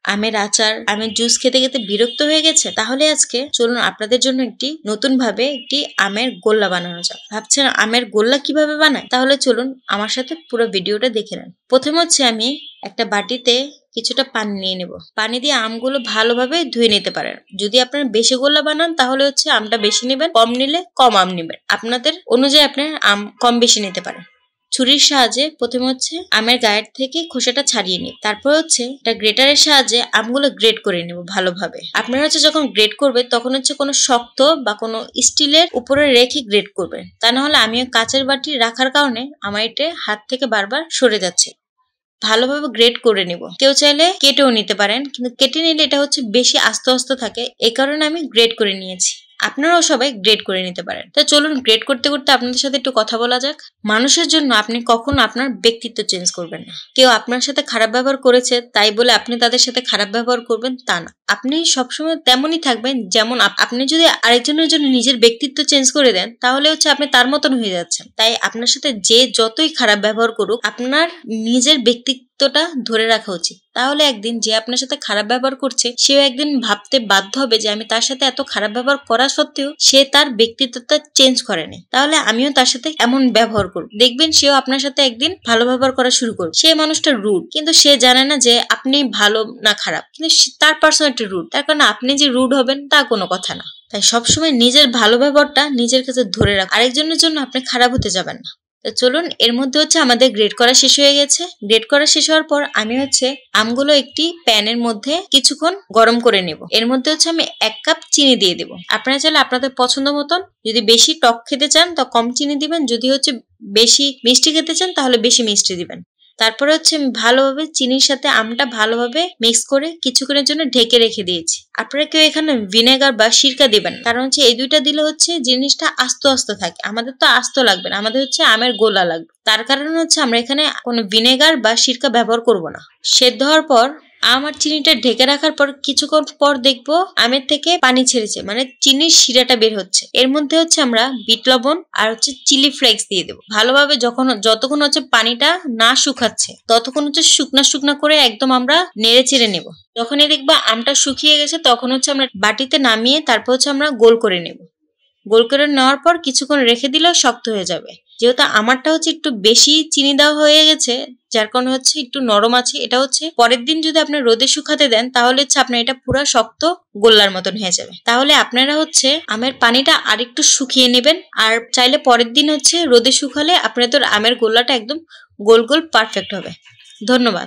আমের আচার, আমের জুস খেতে খেতে বিরক্ত হয়ে গেছে, তাহলে আজকে চলুন আপনাদের জন্য একটি নতুন ভাবে একটি আমের গোল্লা বানানো যাক। ভাবছেন আমের গোল্লা কিভাবে বানায়? তাহলে চলুন আমার সাথে পুরো ভিডিওটা দেখে নেন। প্রথমে হচ্ছে আমি একটা বাটিতে কিছুটা পানি নিয়ে নেব। পানি দিয়ে আমগুলো ভালোভাবে ধুয়ে নিতে পারেন। যদি আপনারা বেশি গোল্লা বানান তাহলে হচ্ছে আমটা বেশি নেবেন, কম নিলে কম আম নেবেন। আপনাদের অনুযায়ী আপনার আম কম বেশি নিতে পারেন। ছুরির সাহায্যে প্রথমে হচ্ছে আমের গায়ের থেকে খোসাটা ছাড়িয়ে নিই। তারপর হচ্ছে এটা গ্রেটারের সাহায্যে আমগুলো গ্রেট করে নেব ভালোভাবে। আপনারা হচ্ছে যখন গ্রেট করবে তখন হচ্ছে কোনো শক্ত বা কোনো স্টিলের উপরে রেখে গ্রেট করবেন, তা না হলে আমি কাঁচের বাটি রাখার কারণে আমার এটা হাত থেকে বারবার সরে যাচ্ছে। ভালোভাবে গ্রেট করে নিব। কেউ চাইলে কেটেও নিতে পারেন, কিন্তু কেটে নিলে এটা হচ্ছে বেশি আস্তে আস্তে থাকে, এই কারণে আমি গ্রেট করে নিয়েছি। আপনারাও সবাই গ্রেড করে নিতে পারেন। তো চলুন গ্রেড করতে করতে আপনাদের সাথে একটু কথা বলা যাক। মানুষের জন্য আপনি কখনো আপনার ব্যক্তিত্ব চেঞ্জ করবেন না। কেউ আপনার সাথে খারাপ ব্যবহার করেছে তাই বলে আপনি তাদের সাথে খারাপ ব্যবহার করবেন তা না। আপনি সবসময় তেমনই থাকবেন যেমন। আপনি যদি আরেকজনের জন্য নিজের ব্যক্তিত্ব চেঞ্জ করে দেন তাহলে হচ্ছে আপনি তার মতন হয়ে যাচ্ছেন। তাই আপনার সাথে যে যতই খারাপ ব্যবহার করুক আপনার নিজের ব্যক্তিত্বটা ধরে রাখা উচিত। তাহলে একদিন যে আপনার সাথে খারাপ ব্যবহার করছে সেও একদিন ভাবতে বাধ্য হবে যে আমি তার সাথে এত খারাপ ব্যবহার করা সত্ত্বেও সে তার ব্যক্তিত্বটা চেঞ্জ করেনি, তাহলে আমিও তার সাথে এমন ব্যবহার করব। দেখবেন সেও আপনার সাথে একদিন ভালো ব্যবহার করা শুরু করবে। সে মানুষটা রুড, কিন্তু সে জানে না যে আপনি ভালো না খারাপ, কিন্তু তার পার্সোনালিটি রুড। তার কারণে আপনি যে রুড হবেন তা কোনো কথা না। তাই সবসময় নিজের ভালো ব্যবহারটা নিজের কাছে ধরে রাখ, আরেকজনের জন্য আপনি খারাপ হতে যাবেন না। তো চলুন, এর মধ্যে হচ্ছে আমাদের গ্রেড করা শেষ হয়ে গেছে। গ্রেড করা শেষ হওয়ার পর আমি হচ্ছে আমগুলো একটি প্যানের মধ্যে কিছুক্ষণ গরম করে নেব। এর মধ্যে হচ্ছে আমি 1 কাপ চিনি দিয়ে দেব। আপনারা চাইলে আপনাদের পছন্দ মতন, যদি বেশি টক খেতে চান তা কম চিনি দিবেন, যদি হচ্ছে বেশি মিষ্টি খেতে চান তাহলে বেশি মিষ্টি দিবেন। তারপরে হচ্ছে আমি ভালোভাবে চিনির সাথে আমটা ভালোভাবে মিক্স করে কিছুক্ষণের জন্য ঢেকে রেখে দিয়েছি। আপনারা কেউ এখানে ভিনেগার বা সিরকা দিবেন, কারণ হচ্ছে এই দুইটা দিলে হচ্ছে জিনিসটা আস্ত আস্ত থাকে। আমাদের তো আস্ত লাগবে না, আমাদের হচ্ছে আমের গোলা লাগবে। তার কারণে হচ্ছে আমরা এখানে কোনো ভিনেগার বা সিরকা ব্যবহার করব না। সেদ্ধ হওয়ার পর আম আর চিনিটা ঢেকে রাখার পর কিছুক্ষণ পর দেখবো আমের থেকে পানি ছেড়েছে, মানে চিনির শিরাটা বের হচ্ছে। এর মধ্যে হচ্ছে আমরা বিট লবণ আর হচ্ছে চিলি ফ্লেক্স দিয়ে দেবো। ভালোভাবে যতক্ষণ হচ্ছে পানিটা না শুকাচ্ছে ততক্ষণ হচ্ছে শুকনা শুকনা করে একদম আমরা নেড়ে চেড়ে নেব। যখনই দেখবা আমটা শুকিয়ে গেছে তখন হচ্ছে আমরা বাটিতে নামিয়ে তারপর হচ্ছে আমরা গোল করে নেব। গোল করে নেওয়ার পর কিছুক্ষণ রেখে দিলেও শক্ত হয়ে যাবে। যেহেতু আমারটা হচ্ছে একটু বেশি চিনি দেওয়া হয়ে গেছে যার কারণে হচ্ছে একটু নরম আছে। এটা হচ্ছে পরের দিন যদি আপনি রোদে শুকাতে দেন তাহলে হচ্ছে আপনার এটা পুরো শক্ত গোল্লার মতন হয়ে যাবে। তাহলে আপনারা হচ্ছে আমের পানিটা আরেকটু শুকিয়ে নেবেন, আর চাইলে পরের দিন হচ্ছে রোদে শুকালে আপনাদের আমের গোল্লাটা একদম গোল গোল পারফেক্ট হবে। ধন্যবাদ।